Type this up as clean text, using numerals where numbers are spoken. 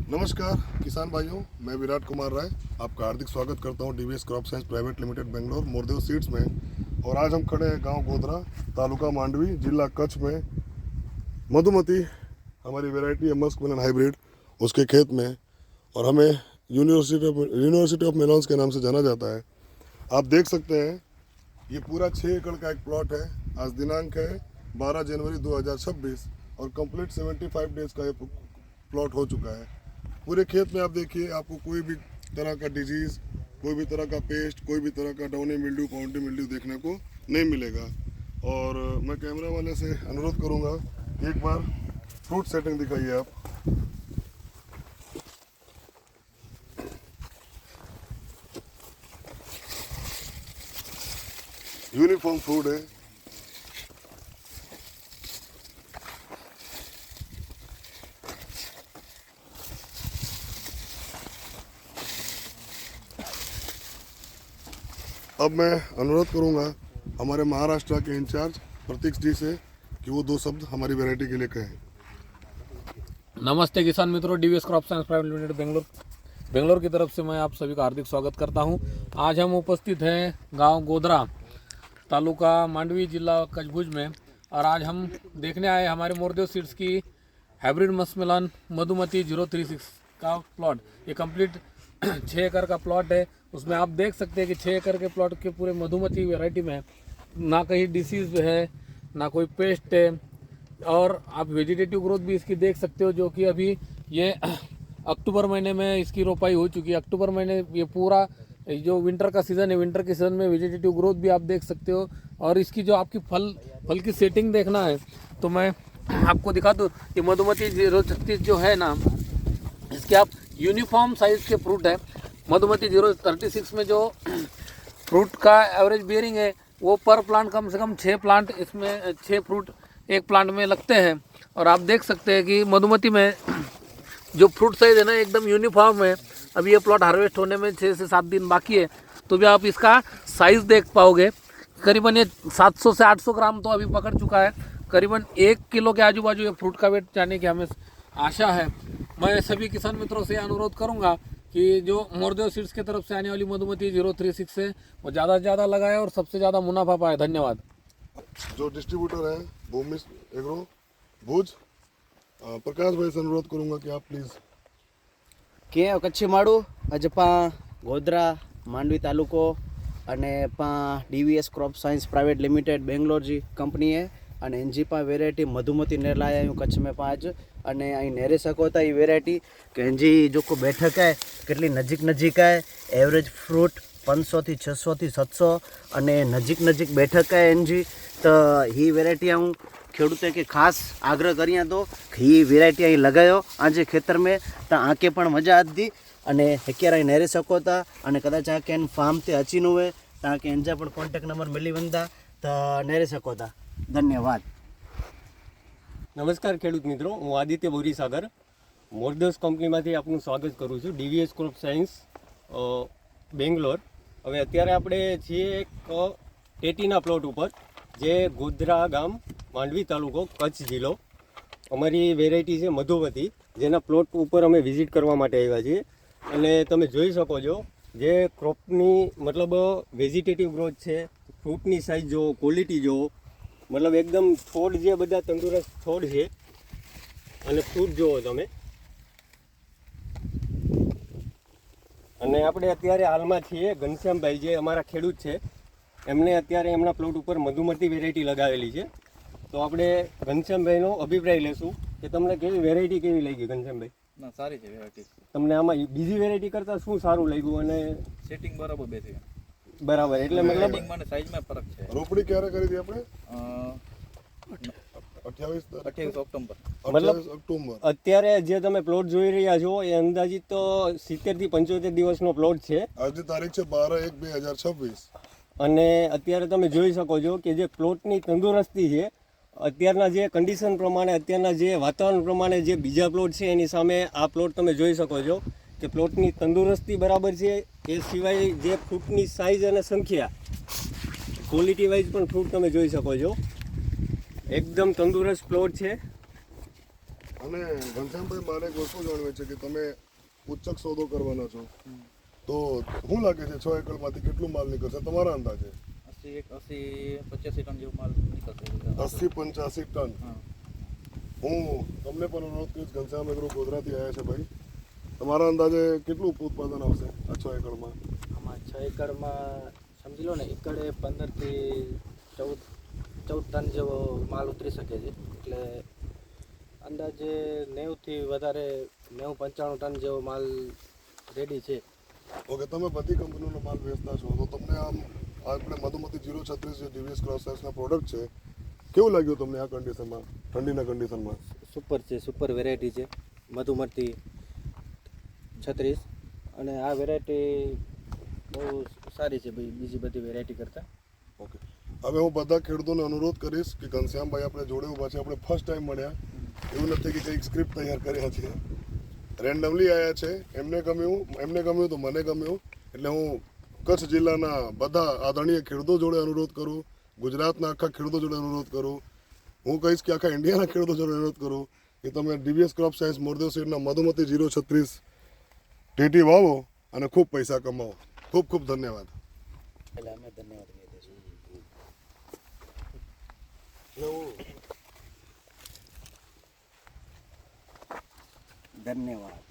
नमस्कार किसान भाइयों, मैं विराट कुमार राय आपका हार्दिक स्वागत करता हूं DVS crop science private limited Bangalore Mordev seeds में। और आज हम खड़े हैं गांव गोधरा, तालुका मांडवी, जिला कच्छ में मधुमती हमारी वैरायटी है मस्क मेलन हाइब्रिड, उसके खेत में। और हमें यूनिवर्सिटी ऑफ मेलॉन्स के नाम से जाना जाता है। आप देख सकते हैं ये पूरा 6 एकड़ का एक प्लॉट है। आज दिनांक है 12 जनवरी 2026 और कंप्लीट 75 डेज का ये प्लॉट हो चुका है। पूरे खेत में आप देखिए, आपको कोई भी तरह का डिजीज़, कोई भी तरह का पेस्ट, कोई भी तरह का डाउनी मिल्ड्यू, पाउंडी मिल्ड्यू देखने को नहीं मिलेगा। और मैं कैमरा वाले से अनुरोध करूंगा, एक बार फ्रूट सेटिंग दिखाइए आप। यूनिफॉर्म फ्रूट है। अब मैं अनुरोध करूंगा हमारे महाराष्ट्र के इंचार्ज प्रतीक जी से कि वो 2 शब्द हमारी वैरायटी के लिए कहें। नमस्ते किसान मित्रों, DVS crop science private limited Bangalore की तरफ से मैं आप सभी का हार्दिक स्वागत करता हूं। आज हम उपस्थित हैं गांव गोधरा, तालुका मांडवी, जिला कच्छ में। और आज हम देखने आए हमारे मोरदेव सीड्स की हाइब्रिड मस्क मेलन मधुमती 036 का प्लॉट। ये कंप्लीट 6 एकड़ का प्लॉट है। उसमें आप देख सकते हैं कि 6 एकड़ के प्लॉट के पूरे मधुमती वैरायटी में ना कहीं डिसीज है, ना कोई पेस्ट है। और आप वेजिटेटिव ग्रोथ भी इसकी देख सकते हो, जो कि अभी ये अक्टूबर महीने में इसकी रोपाई हो चुकी है। अक्टूबर महीने ये पूरा जो विंटर का सीज़न है, विंटर के सीज़न में वेजिटेटिव ग्रोथ भी आप देख सकते हो। और इसकी जो आपकी फल की सेटिंग देखना है तो मैं आपको दिखा दूँ। ये मधुमती 036 जो है ना, इसके आप यूनिफॉर्म साइज के फ्रूट है। मधुमती 036 में जो फ्रूट का एवरेज बियरिंग है वो पर प्लांट कम से कम 6 प्लांट, इसमें 6 फ्रूट एक प्लांट में लगते हैं। और आप देख सकते हैं कि मधुमती में जो फ्रूट साइज है ना, एकदम यूनिफॉर्म है। अभी ये प्लॉट हार्वेस्ट होने में 6 से 7 दिन बाकी है, तो भी आप इसका साइज़ देख पाओगे। करीबन ये 700 से 800 ग्राम तो अभी पकड़ चुका है। करीबन 1 किलो के आजू बाजू ये फ्रूट का वेट जाने की हमें आशा है। मैं सभी किसान मित्रों से अनुरोध करूंगा कि जो मोरदेव सीड्स की तरफ से आने वाली मधुमती 036 है वो ज़्यादा से ज़्यादा लगाए और सबसे ज़्यादा मुनाफा पाए। धन्यवाद। जो डिस्ट्रीब्यूटर है भूमि एग्रो भुज, प्रकाश भाई से अनुरोध करूंगा कि आप प्लीज़ કે કચ્છી માળું અજપા ગોધરા માંડવી તાલુકો અને પા DVS crop science private limited Bangalore जी કંપની है અને એનજી પા વેરાયટી મધુમતી ने लाया हूँ कच्छ में पाँच અને અહીં નેરે શકો था ये वेरायटी કે એનજી जो को बैठक है કેટલી નજીક है। एवरेज फ्रूट 500 થી 600 થી 700 અને નજીક બેઠક है એનજી। તો ही वेरायटी हूँ ખેડૂતે કે ખાસ આગ્રહ કર્યા તો એ વેરાયટી અહીં લગાવ્યો આજે ખેતર में તો આંકે પણ મજા હતી અને અત્યારે અહીં નેરે શકો था અને કદાચ આ કેન ફાર્મ તે અચીનું હોય તો આ કે એનજા પણ કોન્ટેક્ટ નંબર મળી વંદા તો નેરે શકો था। ધન્યવાદ। નમસ્કાર ખેડૂત મિત્રો, હું આદિત્ય બોરીસાગર મોરદેવ્સ કંપનીમાંથી આપનું સ્વાગત કરું છું ડીવીએસ ક્રોપ સાયન્સ બેંગ્લોર। હવે અત્યારે આપણે છીએ એક ટેટીના પ્લોટ ઉપર, જે ગોધરા ગામ, માંડવી તાલુકો, કચ્છ જિલ્લો। અમારી વેરાયટી છે મધુમતી, જેના પ્લોટ ઉપર અમે વિઝિટ કરવા માટે આવ્યા છીએ। અને તમે જોઈ શકો છો જે ક્રોપની મતલબ વેજીટેટિવ ગ્રોથ છે, ફ્રૂટની સાઇઝ જુઓ, ક્વોલિટી જુઓ, મતલબ એકદમ છોડ જે બધા તંદુરસ્ત છોડ છે। અને ફ્રૂટ જુઓ તમે। અને આપણે અત્યારે હાલમાં છીએ ઘનશ્યામભાઈ, જે અમારા ખેડૂત છે, એમને અત્યારે એમના પ્લોટ ઉપર મધુમતી વેરાયટી લગાવેલી છે। તો આપણે ઘનશ્યામભાઈનો અભિપ્રાય લેશું કે તમને કેવી વેરાયટી કેવી લાગી ઘનશ્યામભાઈ? ના, સારી છે વેરાયટી। તમને આમાં બીજી વેરાયટી કરતાં શું સારું લાગ્યું? અને સેટિંગ બરાબર બેસે બરાબર, એટલે મતલબ મને સાઈઝમાં ફરક છે। રોપડી ક્યારે કરી હતી આપણે? 28 ઓક્ટોબર। મતલબ 28 ઓક્ટોબર। અત્યારે જે તમે પ્લોટ જોઈ રહ્યા છો એ અંદાજિત તો 70 થી 75 દિવસનો પ્લોટ છે। આજની તારીખ છે 12/1/2026 અને અત્યારે તમે જોઈ શકો છો કે જે પ્લોટની તંદુરસ્તી છે, અત્યારના જે કન્ડિશન પ્રમાણે, અત્યારના જે વાતાવરણ પ્રમાણે જે બીજા પ્લોટ છે એની સામે આ પ્લોટ તમે જોઈ શકો છો કે પ્લોટની તંદુરસ્તી બરાબર છે। એ સિવાય જે ફ્રૂટની સાઇઝ અને સંખ્યા, ક્વોલિટી વાઇઝ પણ ફ્રૂટ તમે જોઈ શકો છો। એકદમ તંદુરસ્ત પ્લોટ છે। અને ઘનશ્યામભાઈ મારે એક વસ્તુ જાણવી છે કે તમે ઉચ્ચક સોદો કરવાના છો તો શું લાગે છે 6 એકરમાંથી કેટલું માલ નીકળશે તમારા અંદાજે 80-85 ટન જેવું માલ નીકળશે 80-85 ટન હા હું તમને પણ અનુરોધ કરીશ ઘનશ્યામ એગ્રો ગોધરાથી આવ્યા છે ભાઈ તમારા અંદાજે કેટલું ઉત્પાદન આવશે આ 6 એકરમાં આમાં 6 એકરમાં સમજી લો ને એકડે 15 થી 14 ટન જેવો માલ ઉતરી શકે છે એટલે અંદાજે 90 થી વધારે 90-95 ટન જેવો માલ રેડી છે. ઓકે તમે બધી કંપનીઓનો માલ વેચતા છો તો તમને આમ આપણે મધુમતી 036 જે ડીવીએસ ક્રોપ સાયન્સના પ્રોડક્ટ છે કેવું લાગ્યું તમને આ કન્ડિશનમાં ઠંડીના કન્ડિશનમાં સુપર છે, સુપર વેરાયટી છે મધુમતી 36 અને આ વેરાયટી બહુ સારી છે ભાઈ બીજી બધી વેરાયટી કરતાં. ઓકે હવે હું બધા ખેડૂતોને અનુરોધ કરીશ કે ઘનશ્યામભાઈ આપણે જોડે ઊભા છે આપણે ફર્સ્ટ ટાઈમ મળ્યા એવું નથી કે કંઈક સ્ક્રિપ્ટ તૈયાર કર્યા છે રેન્ડમલી આવ્યા છે એમને ગમ્યું તો મને ગમ્યું એટલે હું કચ્છ જિલ્લાના બધા આદરણીય ખેડૂતો જોડે અનુરોધ કરું ગુજરાતના આખા ખેડૂતો જોડે અનુરોધ કરું હું કહીશ કે આખા ઇન્ડિયાના ખેડૂતો જોડે અનુરોધ કરું કે તમે ડીવીએસ ક્રોપ સાયન્સ મોરદેવ સીડના મધુમતી 036 ટેટી વાવો અને ખૂબ પૈસા કમાવો. ખૂબ ખૂબ ધન્યવાદ. એટલે અમે ધન્યવાદ કહી દઈશું. ધન્યવાદ.